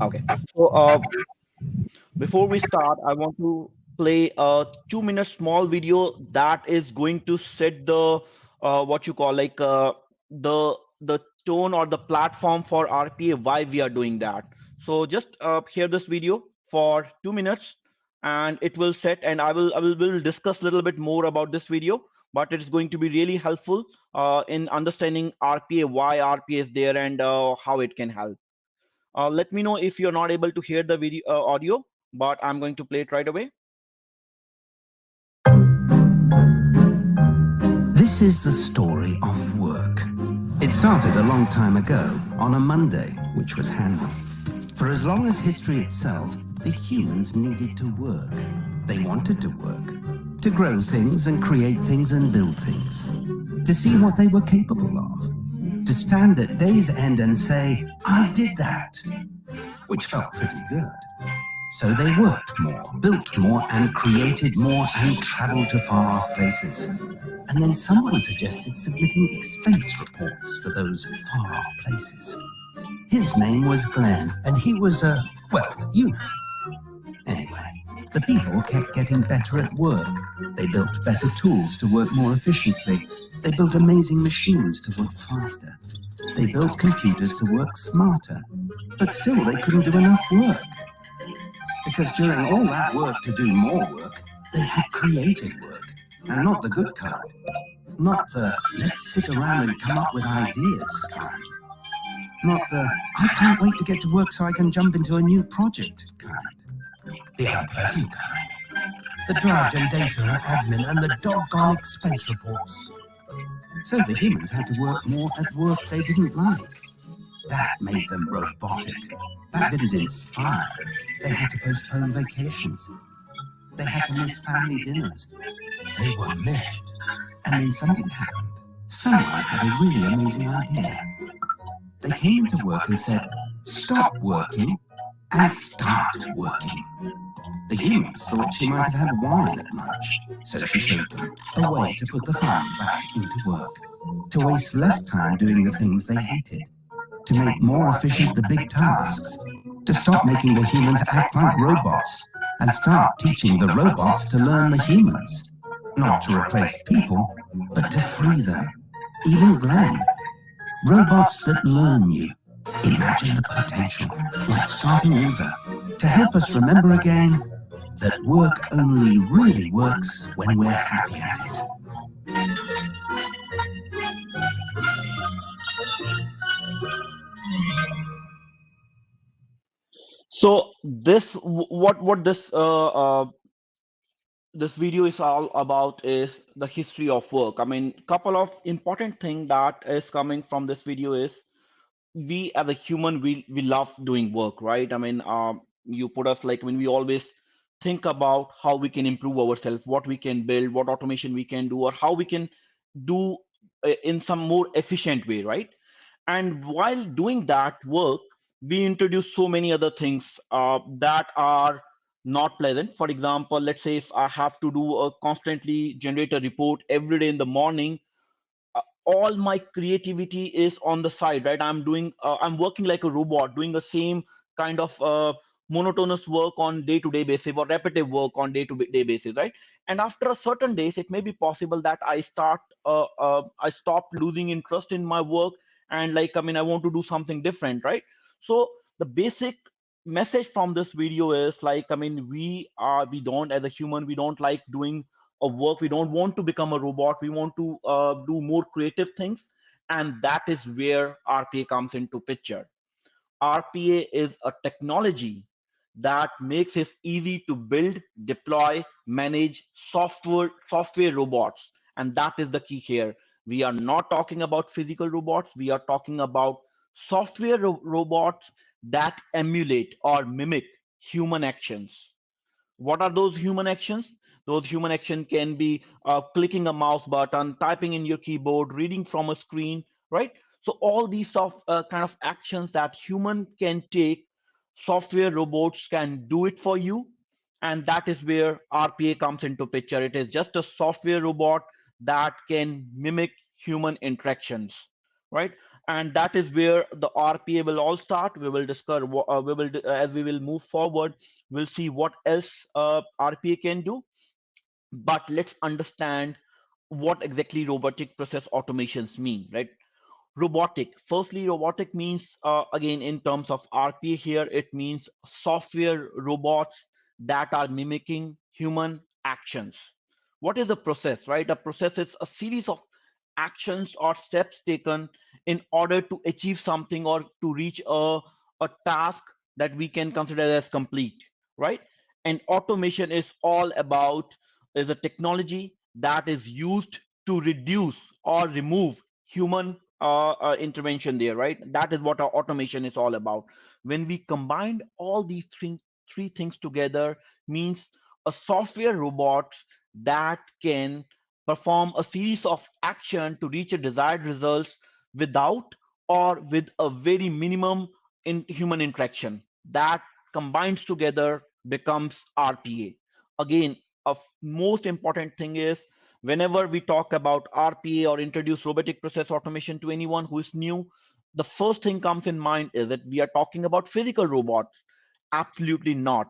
Okay. So before we start, I want to play a 2 minute small video that is going to set the what you call like the tone or the platform for RPA why we are doing that. So just hear this video for 2 minutes, and it will set, and I will discuss a little bit more about this video, but it's going to be really helpful in understanding RPA, why RPA is there, and how it can help. Let me know if you're not able to hear the video audio, but I'm going to play it right away. This is the story of work. It started a long time ago on a Monday, which was handy. For as long as history itself, the humans needed to work. They wanted to work, to grow things and create things and build things, to see what they were capable of, to stand at day's end and say, "I did that," which felt pretty good. So they worked more, built more, and created more, and traveled to far-off places. And then someone suggested submitting expense reports for those far-off places. His name was Glenn, and he was well, you know. Anyway, the people kept getting better at work. They built better tools to work more efficiently. They built amazing machines to work faster. They built computers to work smarter. But still, they couldn't do enough work. Because during all that work to do more work, they had created work, and not the good kind. Not the "let's sit around and come up with ideas" kind. Not the "I can't wait to get to work so I can jump into a new project" kind. The unpleasant kind. The drudge and data admin and the doggone expense reports. So the humans had to work more at work they didn't like. That made them robotic. That didn't inspire. They had to postpone vacations. They had to miss family dinners. They were miffed. And then something happened. Someone had a really amazing idea. They came into work and said, "Stop working and start working." The humans thought she might have had wine at lunch, so she showed them a way to put the fun back into work, to waste less time doing the things they hated, to make more efficient the big tasks, to stop making the humans act like robots, and start teaching the robots to learn the humans. Not to replace people, but to free them. Even Glenn. Robots that learn you. Imagine the potential, like starting over, to help us remember again that work only really works when we're happy at it. So this what this video is all about is the history of work. I mean, couple of important thing that is coming from this video is we as a human we love doing work, right? I mean, you put us like when we always think about how we can improve ourselves, what we can build, what automation we can do, or how we can do in some more efficient way, right? And while doing that work, we introduce so many other things that are not pleasant. For example, let's say if I have to do a constantly generate a report every day in the morning, all my creativity is on the side, right? I'm working like a robot doing the same kind of monotonous work on day to day basis or repetitive work on day to day basis, right? And after a certain days it may be possible that I stop losing interest in my work, and like, I mean, I want to do something different, right? So the basic message from this video is like, I mean, we don't, as a human, we don't like doing of work. We don't want to become a robot. We want to do more creative things, and that is where RPA comes into picture. RPA is a technology that makes it easy to build, deploy, manage software robots, and that is the key here. We are not talking about physical robots. We are talking about software robots that emulate or mimic human actions. What are those human actions? Those human action can be clicking a mouse button, typing in your keyboard, reading from a screen, right? So all these kind of actions that human can take, software robots can do it for you, and that is where RPA comes into picture. It is just a software robot that can mimic human interactions, right? and that is where the RPA will all start. We will discuss, as we will move forward, we'll see what else RPA can do. But let's understand what exactly robotic process automations mean, right? Robotic. Firstly, robotic means, again, in terms of RPA here, it means software robots that are mimicking human actions. What is a process, right? A process is a series of actions or steps taken in order to achieve something or to reach a task that we can consider as complete, right? And automation is all about, is a technology that is used to reduce or remove human intervention there, right? That is what our automation is all about. When we combine all these three things together, means a software robot that can perform a series of action to reach a desired results without or with a very minimum in human interaction, that combines together becomes RPA. Again, most important thing is, whenever we talk about RPA or introduce robotic process automation to anyone who is new, the first thing comes in mind is that we are talking about physical robots. Absolutely not.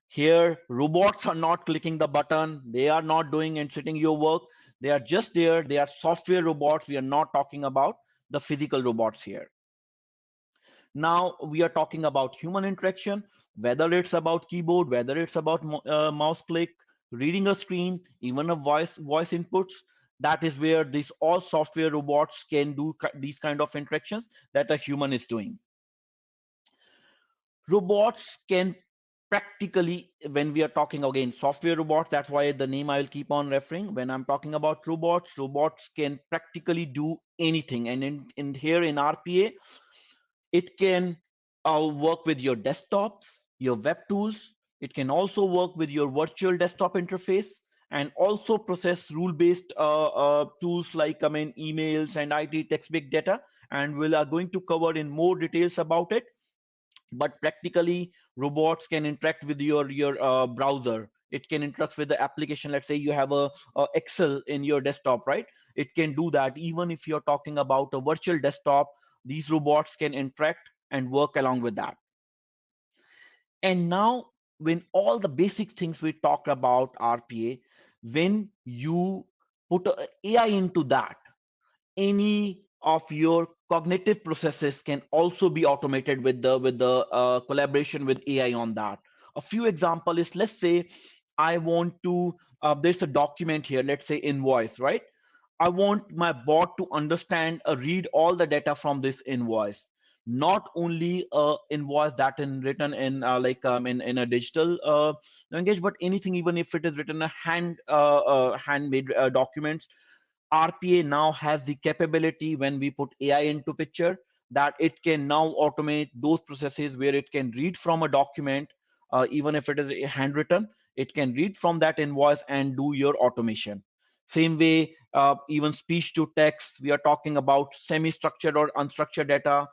Here, robots are not clicking the button, they are not doing and sitting your work. They are just there. They are software robots. We are not talking about the physical robots here. Now we are talking about human interaction, whether it's about keyboard, whether it's about mouse click, reading a screen, even a voice inputs. That is where these all software robots can do these kind of interactions that a human is doing. Robots can practically, when we are talking again software robots, that's why the name I'll keep on referring. When I'm talking about robots, robots can practically do anything. And in here in RPA, it can work with your desktops, your web tools. It can also work with your virtual desktop interface, and also process rule-based tools like, I mean, emails and IT text big data. And we are going to cover in more details about it. But practically, robots can interact with your browser. It can interact with the application. Let's say you have a Excel in your desktop, right? It can do that. Even if you're talking about a virtual desktop, these robots can interact and work along with that. And now, when all the basic things we talked about RPA, when you put AI into that, any of your cognitive processes can also be automated with the collaboration with AI on that. A few example is, let's say I want to, there's a document here, let's say invoice, right? I want my bot to understand, read all the data from this invoice, not only invoice that in written in in a digital language, but anything, even if it is written a handmade documents. RPA now has the capability, when we put AI into picture, that it can now automate those processes where it can read from a document, even if it is handwritten, it can read from that invoice and do your automation. Same way, even speech to text, we are talking about semi-structured or unstructured data.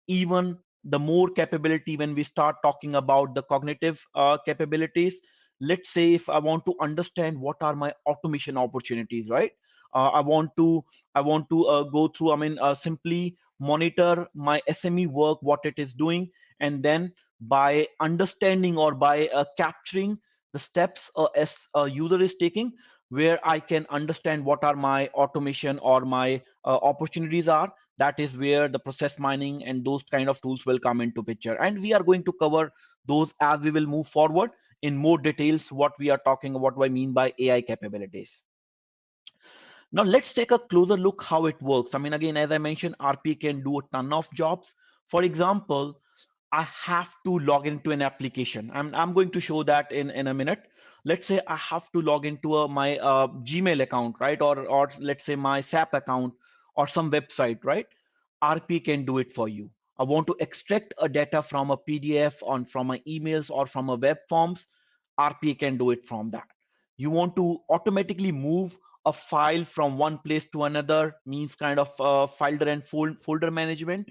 Even the more capability, when we start talking about the cognitive capabilities, let's say if I want to understand what are my automation opportunities, right? I want to go through, I mean, simply monitor my SME work, what it is doing, and then by understanding or by capturing the steps as a user is taking, where I can understand what are my automation or my opportunities are. That is where the process mining and those kind of tools will come into picture, and we are going to cover those as we will move forward in more details, what we are talking about, what I mean by AI capabilities. Now let's take a closer look how it works. I mean, again, as I mentioned, RP can do a ton of jobs. For example, I have to log into an application. I'm going to show that in a minute. Let's say I have to log into my Gmail account, right? Or let's say my SAP account or some website, right? RP can do it for you. I want to extract a data from a PDF on from my emails or from a web forms. RPA can do it from that. You want to automatically move a file from one place to another, means kind of folder and folder management.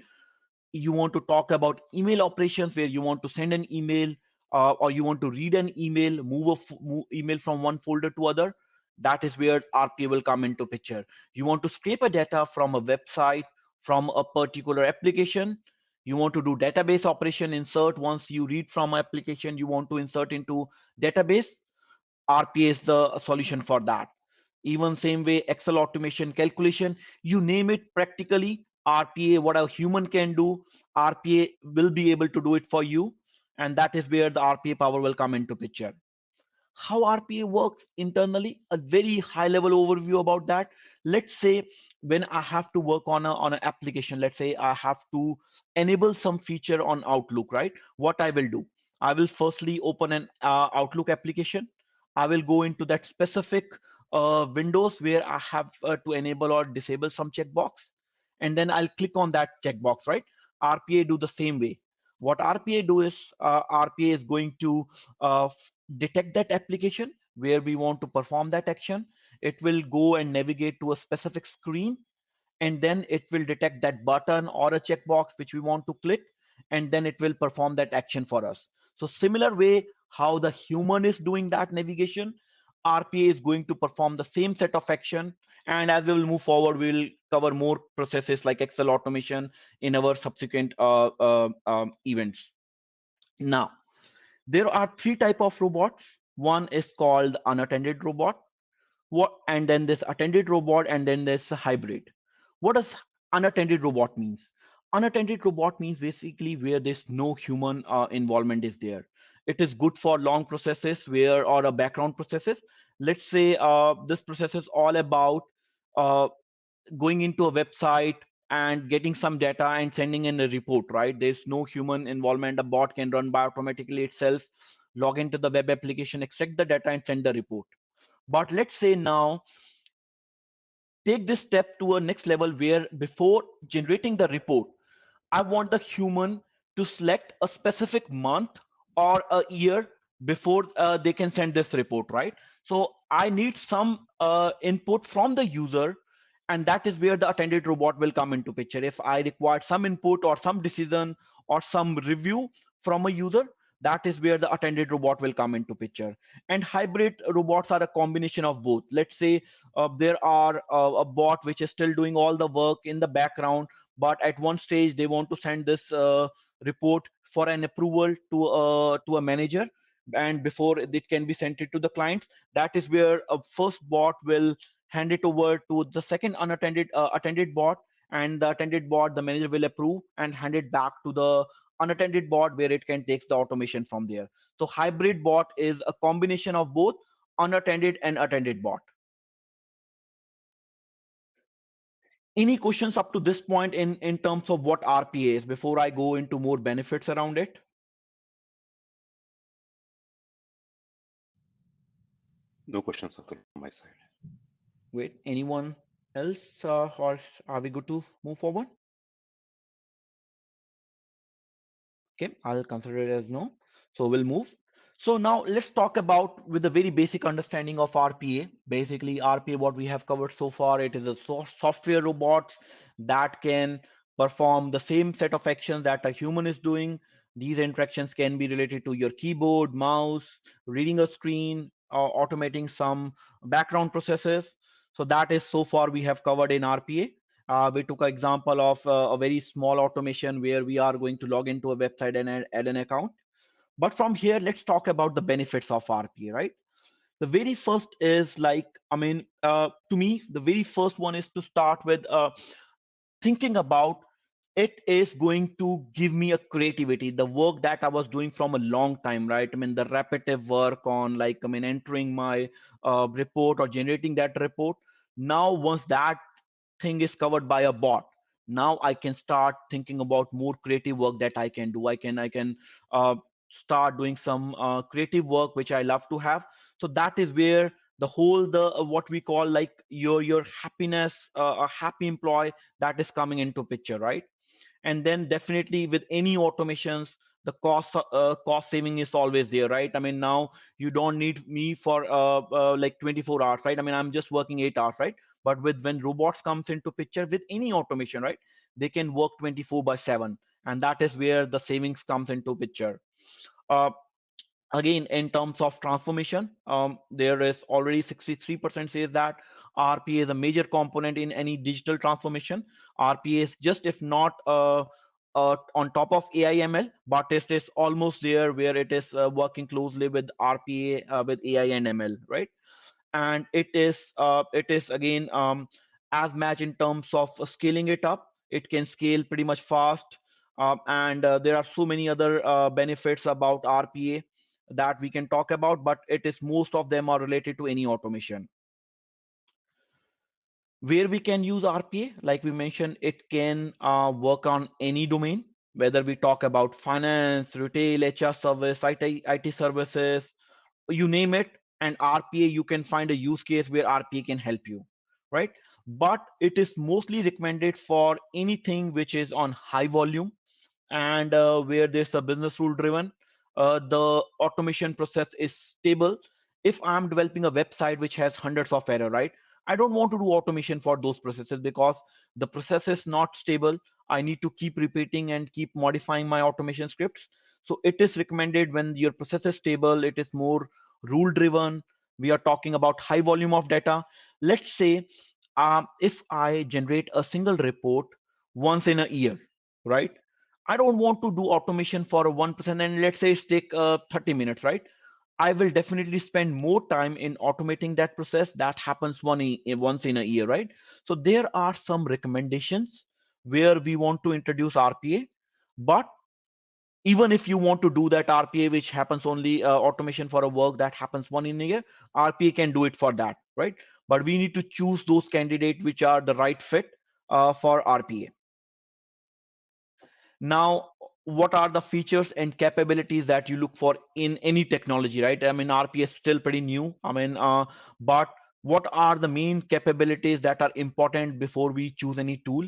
You want to talk about email operations, where you want to send an email, or you want to read an email, move email from one folder to other. That is where RPA will come into picture. You want to scrape a data from a website, from a particular application. You want to do database operation insert. Once you read from application, you want to insert into database. RPA is the solution for that. Even same way, Excel automation, calculation, you name it, practically RPA, what a human can do, RPA will be able to do it for you. And that is where the RPA power will come into picture. How RPA works internally, a very high level overview about that. Let's say when I have to work on an application, let's say I have to enable some feature on Outlook, right? What I will do, I will firstly open an Outlook application. I will go into that specific windows where I have to enable or disable some checkbox, and then I'll click on that checkbox, right? RPA do the same way. What RPA do is RPA is going to detect that application where we want to perform that action. It will go and navigate to a specific screen, and then it will detect that button or a checkbox which we want to click, and then it will perform that action for us. So similar way how the human is doing that navigation, RPA is going to perform the same set of action. And as we will move forward, we will cover more processes like Excel automation in our subsequent events. Now, there are three type of robots. One is called unattended robot, what, and then this attended robot, and then there's a hybrid. What does unattended robot means? Unattended robot means basically where there's no human involvement is there. It is good for long processes where or a background processes. Let's say this process is all about uh, going into a website and getting some data and sending in a report, right? There's no human involvement. A bot can run by automatically itself, log into the web application, extract the data, and send the report. But let's say now take this step to a next level where before generating the report, I want the human to select a specific month or a year before they can send this report, right? So I need some input from the user, and that is where the attended robot will come into picture. If I require some input or some decision or some review from a user, that is where the attended robot will come into picture. And hybrid robots are a combination of both. Let's say there are a bot which is still doing all the work in the background, but at one stage they want to send this report for an approval to a manager, and before it can be sent it to the clients, that is where a first bot will hand it over to the second unattended attended bot, and the attended bot, the manager will approve and hand it back to the unattended bot where it can takes the automation from there. So hybrid bot is a combination of both unattended and attended bot. Any questions up to this point in terms of what RPA is before I go into more benefits around it? No questions from my side. Wait, anyone else, or are we good to move forward? Okay, I'll consider it as no. So we'll move. So now let's talk about with a very basic understanding of RPA. Basically, RPA, what we have covered so far, it is a software robot that can perform the same set of actions that a human is doing. These interactions can be related to your keyboard, mouse, reading a screen, or automating some background processes. So that is so far we have covered in RPA. We took an example of a very small automation where we are going to log into a website and add an account. But from here, let's talk about the benefits of RPA, right? The very first is like, to me, the very first one is to start with thinking about it is going to give me a creativity, the work that I was doing from a long time, right? I mean, the repetitive work on like, entering my report or generating that report. Now, once that thing is covered by a bot, now I can start thinking about more creative work that I can do. I can uh, start doing some creative work which I love to have. So that is where the whole the what we call like your happiness, a happy employee, that is coming into picture, right? And then definitely with any automations, the cost saving is always there, right? I mean, now you don't need me for like 24 hours, right? I mean, I'm just working 8 hours, right? But with when robots comes into picture with any automation, right, they can work 24 by 7, and that is where the savings comes into picture. uh, Again, in terms of transformation, there is already 63% says that RPA is a major component in any digital transformation. RPA is just if not on top of AI ML, but it is almost there where it is working closely with RPA with AI and ML, right? And it is again as match in terms of scaling it up. It can scale pretty much fast, and there are so many other benefits about RPA that we can talk about, but it is most of them are related to any automation. Where we can use RPA, like we mentioned, it can work on any domain, whether we talk about finance, retail, HR service, IT services, you name it. And RPA, you can find a use case where RPA can help you, right? But it is mostly recommended for anything which is on high volume, and where there's a business rule driven, the automation process is stable. If I'm developing a website which has hundreds of error, right, I don't want to do automation for those processes because the process is not stable. I need to keep repeating and keep modifying my automation scripts. So it is recommended when your process is stable, it is more rule driven. We are talking about high volume of data. Let's say if I generate a single report once in a year, right, I don't want to do automation for a 1%, and let's say it's take 30 minutes, right? I will definitely spend more time in automating that process. That happens once in a year, right? So there are some recommendations where we want to introduce RPA, but even if you want to do that RPA, which happens only automation for a work that happens one in a year, RPA can do it for that, right? But we need to choose those candidates which are the right fit for RPA. Now, what are the features and capabilities that you look for in any technology, right? I mean, RPA is still pretty new. I mean, but what are the main capabilities that are important before we choose any tool?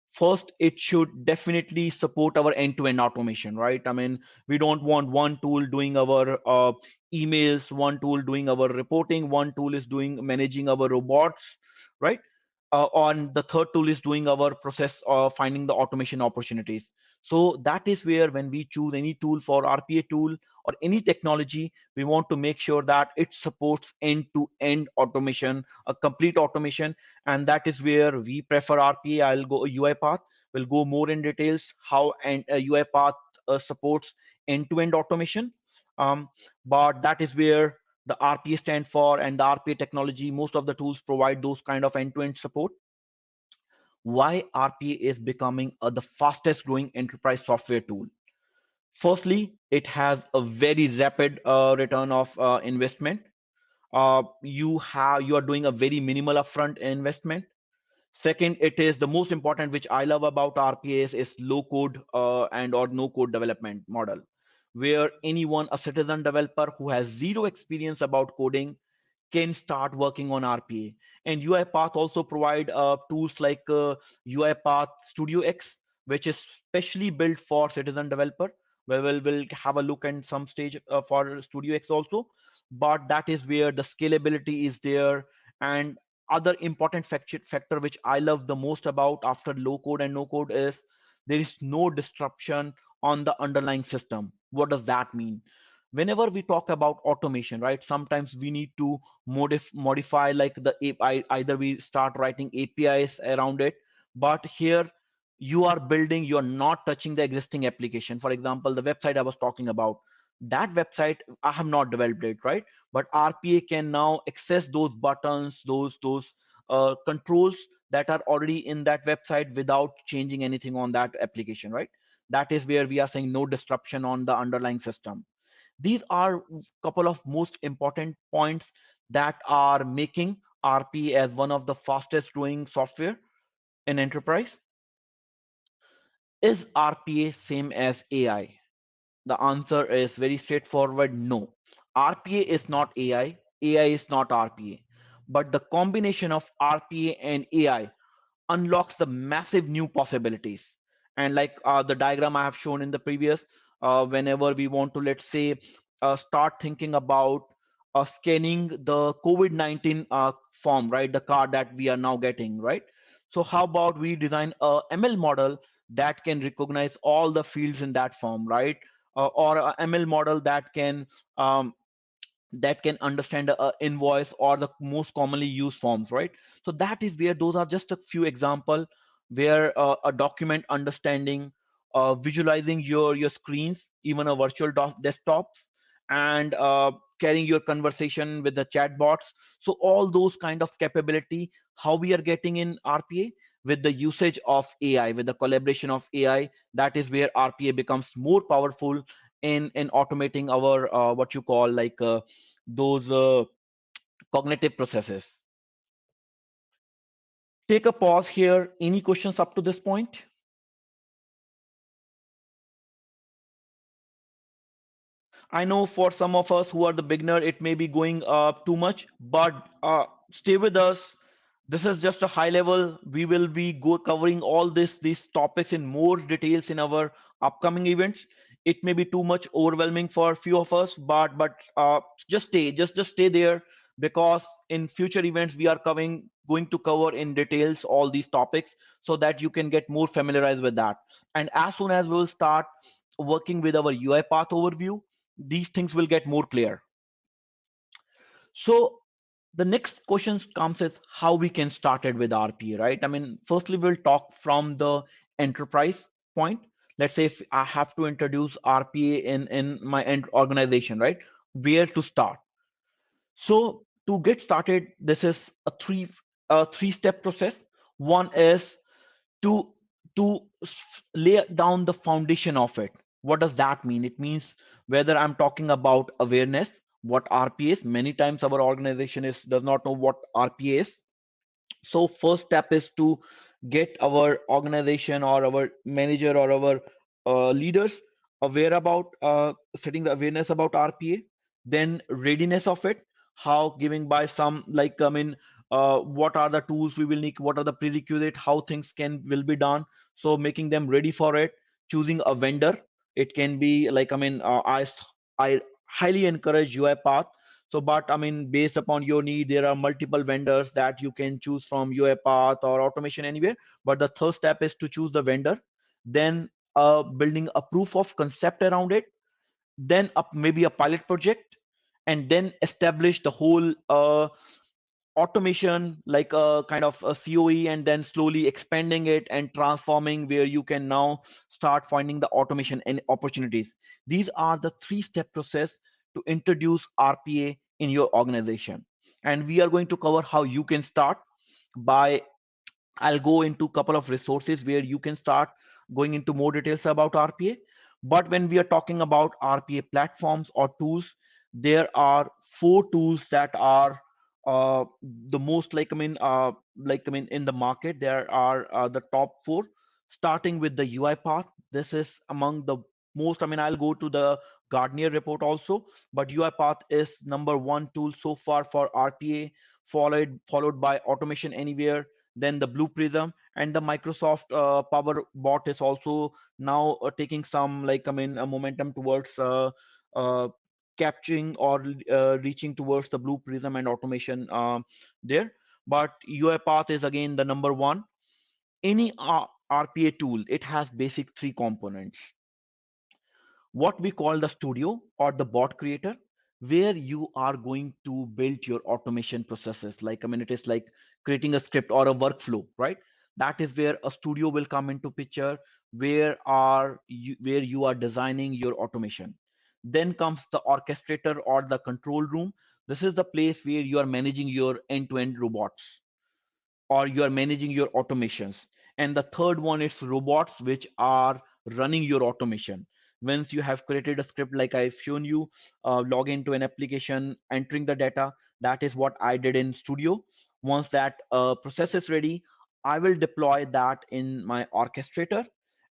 First, it should definitely support our end-to-end automation, right? I mean, we don't want one tool doing our emails, one tool doing our reporting, one tool is doing managing our robots, right? On the third tool is doing our process of finding the automation opportunities. So that is where when we choose any tool for RPA tool or any technology, we want to make sure that it supports end-to-end automation, a complete automation, and that is where we prefer RPA. I'll go Uipath. We'll go more in details how and Uipath supports end-to-end automation. But that is where the RPA stand for, and the RPA technology. Most of the tools provide those kind of end-to-end support. Why RPA is becoming the fastest growing enterprise software tool? Firstly, it has a very rapid return of investment. You are doing a very minimal upfront investment. Second, it is the most important, which I love about RPAs, is low code and or no code development model, where anyone, a citizen developer who has zero experience about coding, can start working on RPA. And UiPath also provide tools like UiPath Studio X, which is specially built for citizen developer. Where we'll have a look at some stage for Studio X also. But that is where the scalability is there. And other important factor which I love the most about after low code and no code is there is no disruption on the underlying system. What does that mean? Whenever we talk about automation, right, sometimes we need to modify like the API, either we start writing APIs around it, but here you are building, you're not touching the existing application. For example, the website I was talking about, that website I have not developed it, right? But RPA can now access those buttons, those controls that are already in that website without changing anything on that application, right? That is where we are saying no disruption on the underlying system. These are couple of most important points that are making RP as one of the fastest growing software in enterprise. Is RPA same as AI? The answer is very straightforward, no. RPA is not AI, AI is not RPA. But the combination of RPA and AI unlocks the massive new possibilities. And like the diagram I have shown in the previous, whenever we want to, let's say, start thinking about scanning the COVID-19 form, right? The card that we are now getting, right? So how about we design a ML model that can recognize all the fields in that form, right? Or a ML model that can um, that can understand a invoice or the most commonly used forms, right? So that is where those are just a few example where a document understanding, visualizing your screens, even a virtual desktops, and carrying your conversation with the chatbots. So all those kind of capability, how we are getting in RPA with the usage of AI, with the collaboration of AI, that is where RPA becomes more powerful in automating our what you call like those cognitive processes. Take a pause here. Any questions up to this point? I know for some of us who are the beginner, it may be going too much, but stay with us. This is just a high level. We will be covering all these topics in more details in our upcoming events. It may be too much overwhelming for a few of us, but just stay, just stay there, because in future events we are going to cover in details all these topics so that you can get more familiarized with that. And as soon as we'll start working with our UiPath overview, these things will get more clear. So the next question comes is how we can start it with RPA, right? I mean, firstly, we'll talk from the enterprise point. Let's say if I have to introduce RPA in my organization, right? Where to start? So to get started, this is a three-step process. One is to lay down the foundation of it. What does that mean? It means whether I'm talking about awareness, what RPA is. Many times our organization is does not know what RPA is. So first step is to get our organization or our manager or our leaders aware about setting the awareness about RPA. Then readiness of it, how giving by some like I mean what are the tools we will need, what are the prerequisite, how things can will be done. So making them ready for it, choosing a vendor. It can be like I highly encourage UiPath. So, but I mean, based upon your need, there are multiple vendors that you can choose from, UiPath or automation anywhere. But the third step is to choose the vendor, then building a proof of concept around it, then maybe a pilot project, and then establish the whole automation like a kind of a COE, and then slowly expanding it and transforming where you can now start finding the automation and opportunities. These are the three-step process to introduce RPA in your organization. And we are going to cover how you can start by, I'll go into a couple of resources where you can start going into more details about RPA. But when we are talking about RPA platforms or tools, there are four tools that are the most like I mean in the market. There are the top four, starting with the UiPath. This is among the most. I mean, I'll go to the Gartner report also, but UiPath is number one tool so far for RPA, followed by Automation Anywhere, then the Blue Prism, and the Microsoft Power Bot is also now taking some like I mean momentum towards uh, capturing or reaching towards the Blue Prism and automation there. But UiPath is again the number one. Any RPA tool, it has basic three components: what we call the studio or the bot creator, where you are going to build your automation processes. Like I mean, it is like creating a script or a workflow, right? That is where a studio will come into picture, where you are designing your automation. Then comes the orchestrator or the control room. This is the place where you are managing your end-to-end robots, or you are managing your automations. And the third one is robots which are running your automation. Once you have created a script like I've shown you, log into an application, entering the data. That is what I did in Studio. Once that process is ready, I will deploy that in my orchestrator,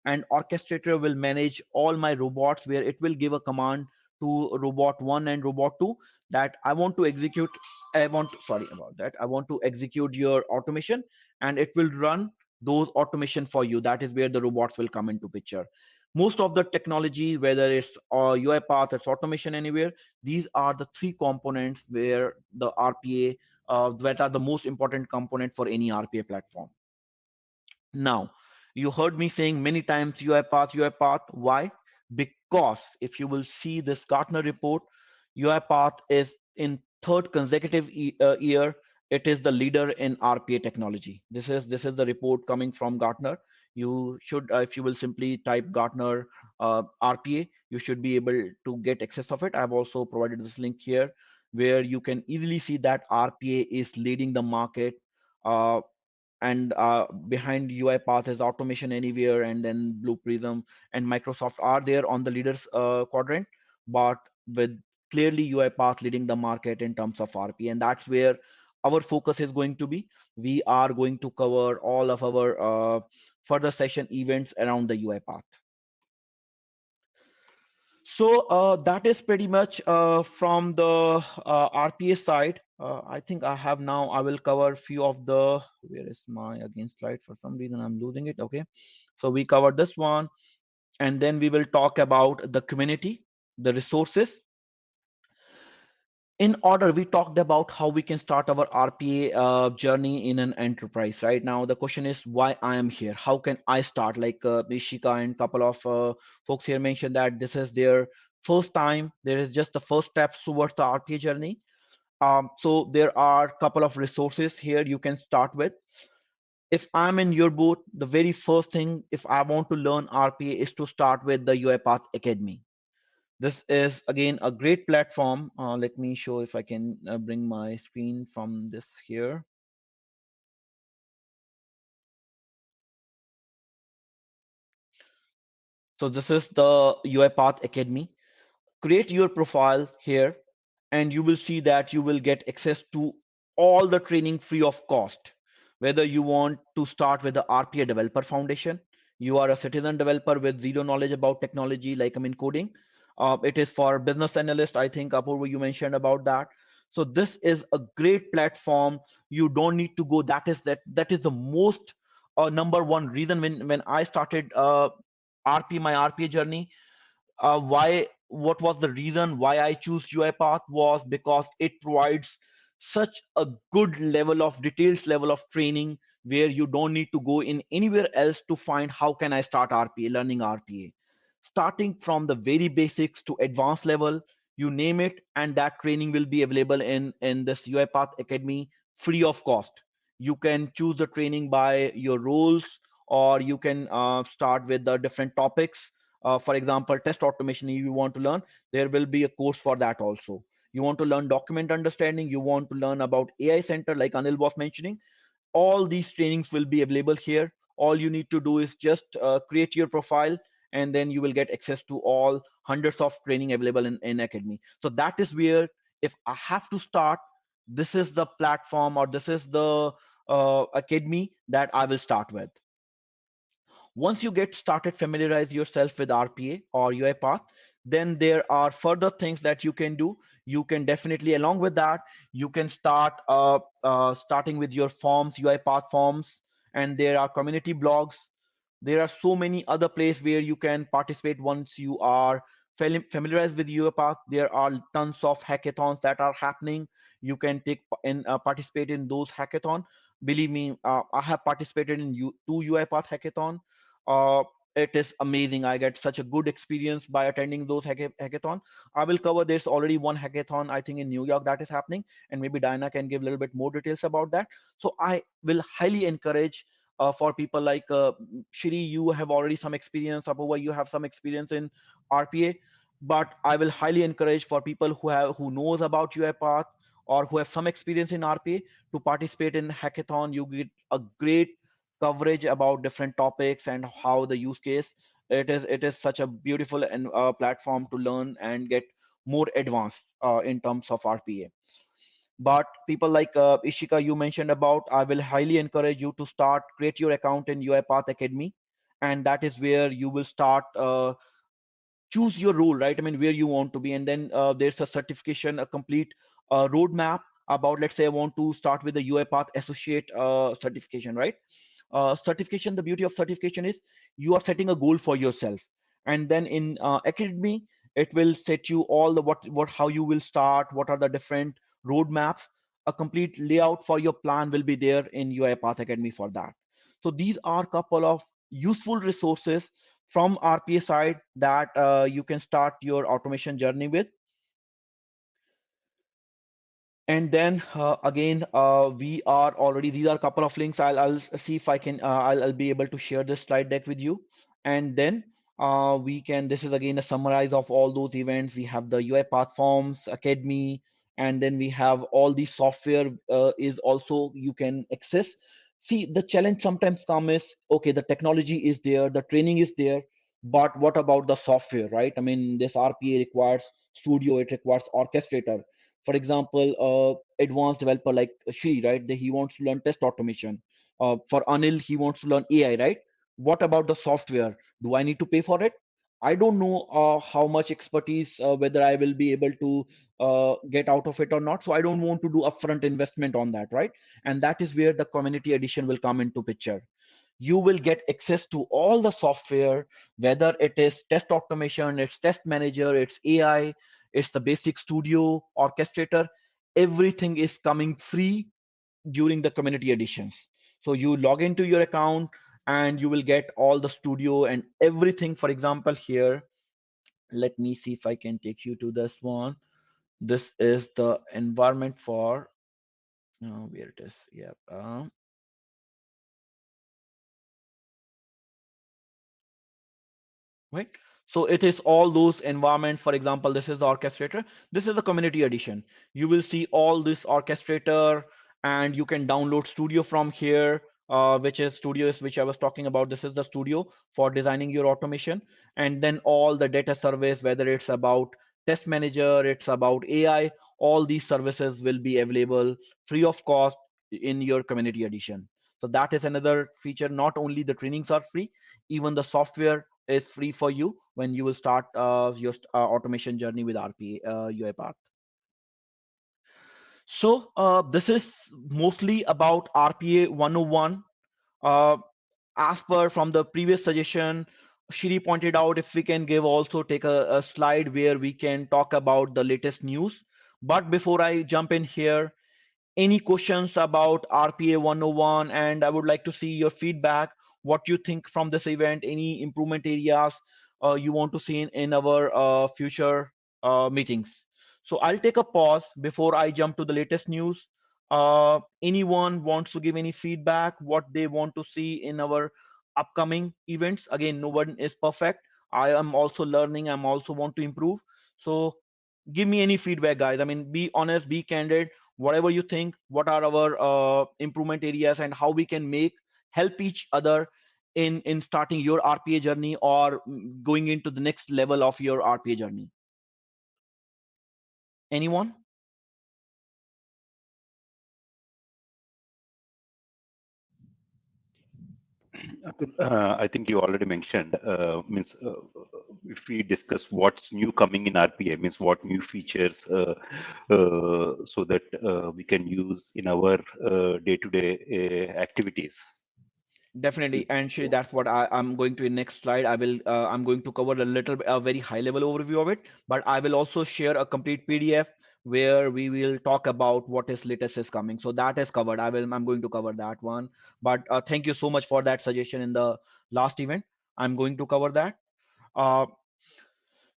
and orchestrator will manage all my robots, where it will give a command to robot 1 and robot 2 that I want to execute. Sorry about that. I want to execute your automation, and it will run those automation for you. That is where the robots will come into picture. Most of the technology, whether it's UiPath, it's automation anywhere, these are the three components where the RPA, that are the most important component for any RPA platform. Now, you heard me saying many times UiPath, UiPath. Why? Because if you will see this Gartner report, UiPath is in third consecutive year, it is the leader in RPA technology. This is the report coming from Gartner. You should, if you will simply type Gartner RPA, you should be able to get access of it. I've also provided this link here, where you can easily see that RPA is leading the market. Uh, and behind UiPath is Automation Anywhere, and then Blue Prism and Microsoft are there on the leaders quadrant, but with clearly UiPath leading the market in terms of RP, and that's where our focus is going to be. We are going to cover all of our further session events around the UiPath. So that is pretty much from the RPA side. I think I have now, I will cover few of the, where is my again slide? For some reason I'm losing it. Okay. So we covered this one, and then we will talk about the community, the resources. In order, we talked about how we can start our RPA journey in an enterprise. Right now the question is why I am here, how can I start? Like Ishika and couple of folks here mentioned that this is their first time, there is just the first steps towards the RPA journey. So there are a couple of resources here you can start with. If I'm in your boat, the very first thing, if I want to learn RPA, is to start with the UiPath Academy. This is again a great platform. Let me show if I can bring my screen from this here. So this is the UiPath Academy. Create your profile here, and you will see that you will get access to all the training free of cost. Whether you want to start with the RPA developer foundation, you are a citizen developer with zero knowledge about technology, like I'm in coding. It is for business analyst. I think Apurva, you mentioned about that. So this is a great platform. You don't need to go. That is the most number one reason when I started my RPA journey. Why, what was the reason why I choose UiPath was because it provides such a good level of details, level of training, where you don't need to go in anywhere else to find how can I start RPA, learning RPA. Starting from the very basics to advanced level, you name it, and that training will be available in this UiPath Academy free of cost. You can choose the training by your roles, or you can start with the different topics. For example, test automation, if you want to learn, there will be a course for that also. You want to learn document understanding, you want to learn about AI center, like Anil was mentioning, all these trainings will be available here. All you need to do is just create your profile, and then you will get access to all hundreds of training available in Academy. So that is where, if I have to start, this is the platform, or this is the Academy that I will start with. Once you get started, familiarize yourself with RPA or UiPath, then there are further things that you can do. You can definitely, along with that, you can start starting with your forms, UiPath forms, and there are community blogs. There are so many other places where you can participate once you are familiarized with UiPath. There are tons of hackathons that are happening. You can take and participate in those hackathon. Believe me, I have participated in two UiPath hackathon. uh, it is amazing. I get such a good experience by attending those hackathon. I will cover, there's already one hackathon I think in New York that is happening, and maybe Diana can give a little bit more details about that. So I will highly encourage for people like Shri, you have already some experience, Apurva, you have some experience in RPA, but I will highly encourage for people who knows about UiPath or who have some experience in RPA to participate in hackathon. You get a great coverage about different topics and how the use case. It is such a beautiful and platform to learn and get more advanced in terms of RPA. But people like Ishika, you mentioned about, I will highly encourage you to start, create your account in UiPath Academy, and that is where you will start choose your role, right? I mean, where you want to be, and then there's a certification, a complete roadmap about, let's say I want to start with the UiPath associate certification, right? Certification, the beauty of certification is you are setting a goal for yourself, and then in Academy it will set you all the what how you will start, what are the different roadmaps. A complete layout for your plan will be there in UiPath Academy for that. So these are couple of useful resources from RPA side that you can start your automation journey with. And then again, we are already, these are a couple of links. I'll see if I can, I'll be able to share this slide deck with you. And then we can, this is again a summarize of all those events. We have the UiPath Forms Academy, and then we have all the software is also you can access. See, the challenge sometimes comes is, okay, the technology is there, the training is there, but what about the software, right? I mean, this RPA requires studio, it requires orchestrator. For example, advanced developer like Shri, right? He wants to learn test automation. For Anil, he wants to learn AI, right? What about the software? Do I need to pay for it? I don't know how much expertise, whether I will be able to get out of it or not. So I don't want to do upfront investment on that, right? And that is where the community edition will come into picture. You will get access to all the software, whether it is test automation, it's test manager, it's AI, it's the basic studio, orchestrator. Everything is coming free during the community editions. So you log into your account and you will get all the studio and everything. For example, here, let me see if I can take you to this one. This is the environment for, where it is. Yeah. Right, so it is all those environments. For example, this is the orchestrator, this is the community edition. You will see all this orchestrator, and you can download studio from here, which is studio is which I was talking about. This is the studio for designing your automation. And then all the data service, whether it's about test manager, it's about AI, all these services will be available free of cost in your community edition. So that is another feature. Not only the trainings are free, even the software is free for you when you will start your automation journey with RPA UiPath. So this is mostly about RPA 101. Uh, as per from the previous suggestion, Shiri pointed out if we can give also take a slide where we can talk about the latest news. But before I jump in here, any questions about RPA 101, and I would like to see your feedback. What you think from this event? Any improvement areas you want to see in our future meetings? So I'll take a pause before I jump to the latest news. Anyone wants to give any feedback? What they want to see in our upcoming events? Again, no one is perfect. I am also learning. I'm also want to improve. So give me any feedback, guys. I mean, be honest, be candid. Whatever you think, what are our improvement areas, and how we can make help each other in starting your RPA journey, or going into the next level of your RPA journey. Anyone? I think you already mentioned, means if we discuss what's new coming in RPA, means what new features, so that we can use in our day-to-day activities. Definitely, and Shri, that's what I'm going to in next slide. I'm going to cover a little a very high level overview of it, but I will also share a complete PDF where we will talk about what is latest is coming. So that is covered. I'm going to cover that one. But thank you so much for that suggestion in the last event. I'm going to cover that. Uh,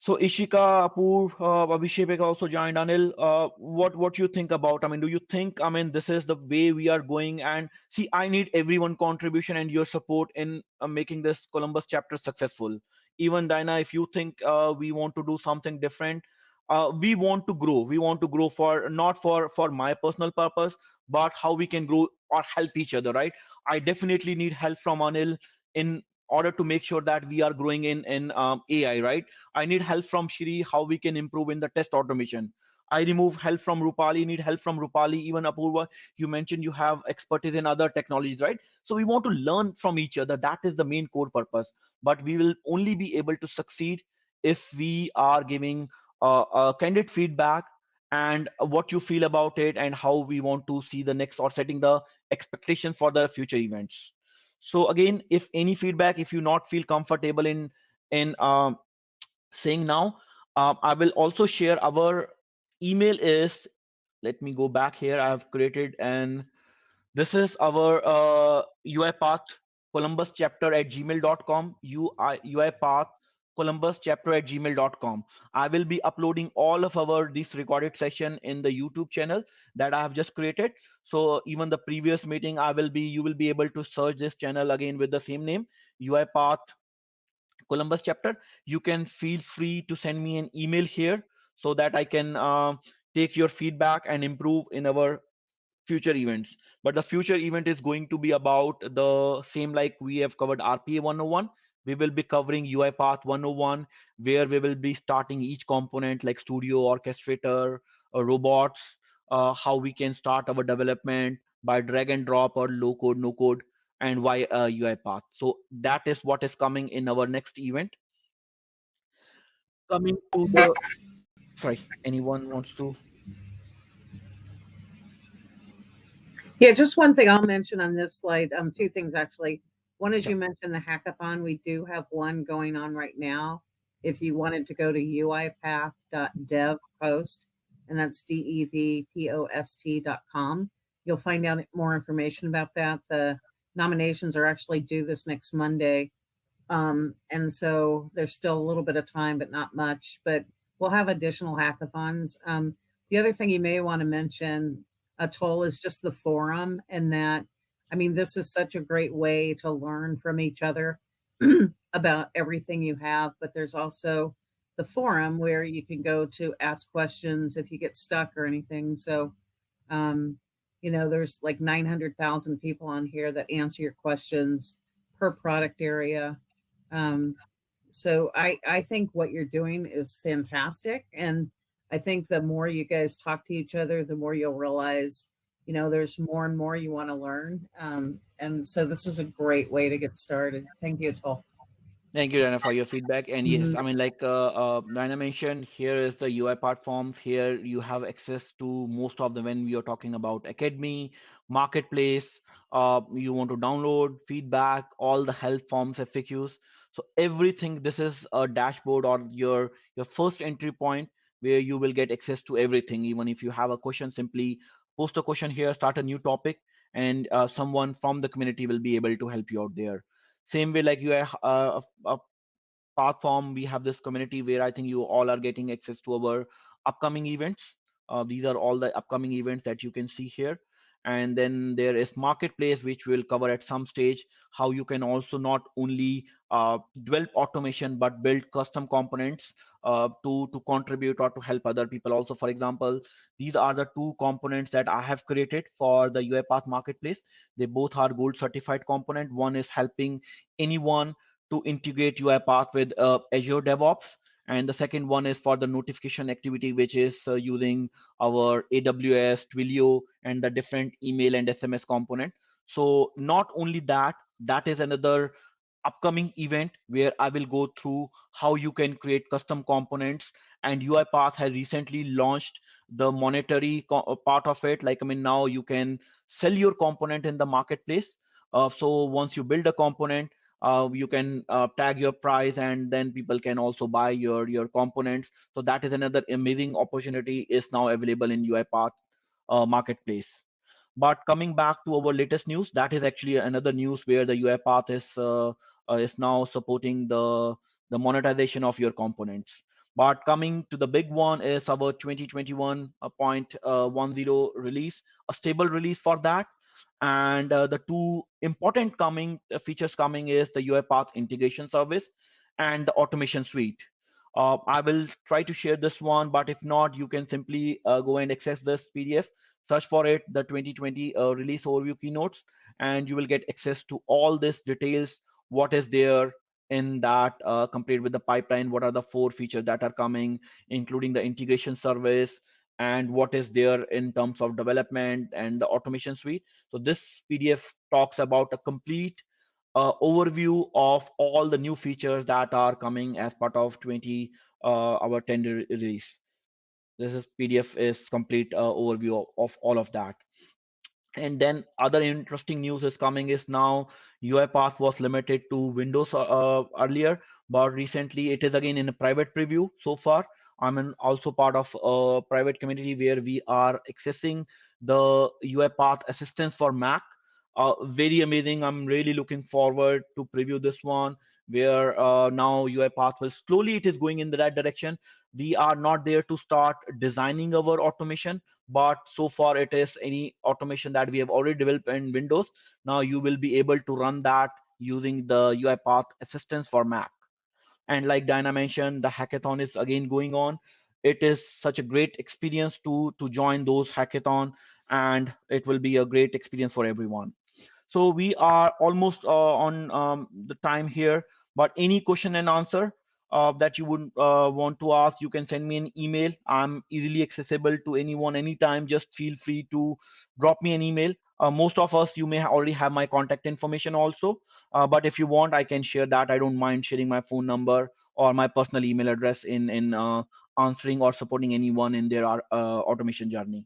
so Ishika, Apoor, Abhishek also joined. Anil, what you think about? I mean, do you think, I mean, this is the way we are going? And see, I need everyone contribution and your support in making this Columbus chapter successful. Even Dinah, if you think we want to do something different, we want to grow. We want to grow for not for my personal purpose, but how we can grow or help each other, right? I definitely need help from Anil in order to make sure that we are growing in AI, right? I need help from Shri, how we can improve in the test automation. I remove help from Rupali, need help from Rupali. Even Apurva, you mentioned you have expertise in other technologies, right? So we want to learn from each other. That is the main core purpose. But we will only be able to succeed if we are giving candid feedback and what you feel about it, and how we want to see the next, or setting the expectations for the future events. So again, if any feedback, if you not feel comfortable in saying now, I will also share our email is, let me go back here. I have created, and this is our Uipath Columbus chapter at gmail.com, Uipath columbus.chapter@gmail.com. I will be uploading all of our this recorded session in the YouTube channel that I have just created. So even the previous meeting, you will be able to search this channel again with the same name, Uipath Columbus chapter. You can feel free to send me an email here so that I can take your feedback and improve in our future events. But the future event is going to be about the same like we have covered RPA 101. We will be covering UiPath 101, where we will be starting each component like Studio, Orchestrator, robots, how we can start our development by drag and drop or low code, no code, and why UiPath. So that is what is coming in our next event. Coming to the, sorry, anyone wants to? Yeah, just one thing I'll mention on this slide, two things actually. One is Sure. you mentioned the hackathon. We do have one going on right now. If you wanted to go to uipath.dev post, and that's devpost.com, you'll find out more information about that. The nominations are actually due this next Monday. And so there's still a little bit of time, but not much. But we'll have additional hackathons. The other thing you may want to mention, Atoll, is just the forum, and that, I mean, this is such a great way to learn from each other about everything you have. But there's also the forum where you can go to ask questions if you get stuck or anything. So, um, there's like 900,000 people on here that answer your questions per product area. um, so I think what you're doing is fantastic. And I think the more you guys talk to each other, the more you'll realize, there's more and more you want to learn. And so this is a great way to get started. Thank you, Toll. Thank you, Dana, for your feedback. And yes, Mhm. I mean, like Dana mentioned, here is the UI platforms. Here you have access to most of them when we are talking about Academy, Marketplace. You want to download feedback, all the help forms, FAQs. So everything. This is a dashboard or your first entry point where you will get access to everything. Even if you have a question, simply post a question here, start a new topic, and someone from the community will be able to help you out there. Same way like you are a platform, we have this community where I think you all are getting access to our upcoming events. These are all the upcoming events that you can see here. And then there is marketplace, which we'll cover at some stage, how you can also not only develop automation but build custom components to contribute or to help other people also. For example, these are the two components that I have created for the UiPath marketplace. They both are gold certified component. One is helping anyone to integrate UiPath with Azure DevOps. And the second one is for the notification activity, which is using our AWS, Twilio, and the different email and SMS component. So not only that, that is another upcoming event where I will go through how you can create custom components. And UiPath has recently launched the monetary part of it. Like, I mean, now you can sell your component in the marketplace. So once you build a component, you can tag your price, and then people can also buy your components. So that is another amazing opportunity is now available in UiPath marketplace. But coming back to our latest news, that is actually another news where the UiPath is now supporting the monetization of your components. But coming to the big one is our 2021.10 release, a stable release for that. And the two important coming features coming is the UiPath integration service and the automation suite. I will try to share this one, but if not, you can simply go and access this PDF, search for it, the 2020 release overview keynotes, and you will get access to all these details, what is there in that compared with the pipeline, what are the four features that are coming, including the integration service, and what is there in terms of development and the automation suite. So this PDF talks about a complete overview of all the new features that are coming as part of 20 our 10 release. This is PDF is complete overview of all of that. And then other interesting news is coming is now UiPath was limited to Windows earlier, but recently it is again in a private preview so far. Also part of a private community where we are accessing the UiPath assistance for Mac. Very amazing. I'm really looking forward to preview this one. where now UiPath will slowly it is going in the right direction. We are not there to start designing our automation, but so far it is any automation that we have already developed in Windows. Now you will be able to run that using the UiPath assistance for Mac. And like Diana mentioned, the hackathon is again going on. It is such a great experience to join those hackathon, and it will be a great experience for everyone. So we are almost on the time here, but any question and answer that you would want to ask, you can send me an email. I'm easily accessible to anyone anytime. Just feel free to drop me an email. Most of us, you may already have my contact information also, but if you want, I can share that. I don't mind sharing my phone number or my personal email address in answering or supporting anyone in their automation journey.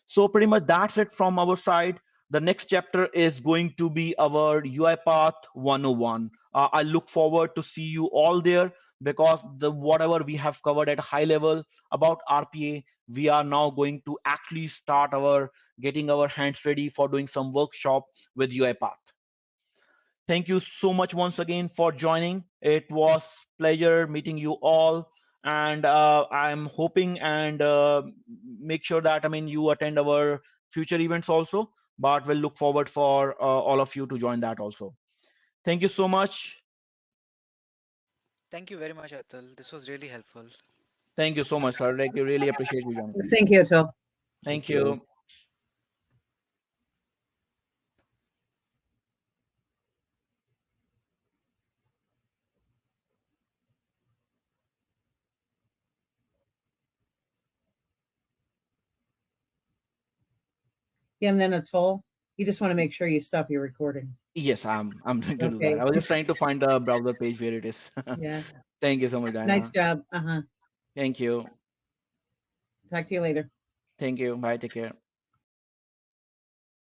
So pretty much that's it from our side. The next chapter is going to be our UiPath 101. I look forward to see you all there, because the whatever we have covered at a high level about RPA, we are now going to actually start our getting our hands ready for doing some workshop with UiPath. Thank you so much once again for joining. It was pleasure meeting you all, and I'm hoping and make sure that you attend our future events also. But we'll look forward for all of you to join that also. Thank you so much. Thank you very much, Atul. This was really helpful. Thank you so much, sir. Like, you really appreciate you joining. Thank you, Atul. Thank Thank you. you. Yeah, and then Atul, you just want to make sure you stop your recording. Yes, I'm going to do that. Okay. I was just trying to find the browser page where it is. Yeah. Thank you so much, Nice Diana. job. Uh-huh. Thank you. Talk to you later. Thank you. Bye. Take care.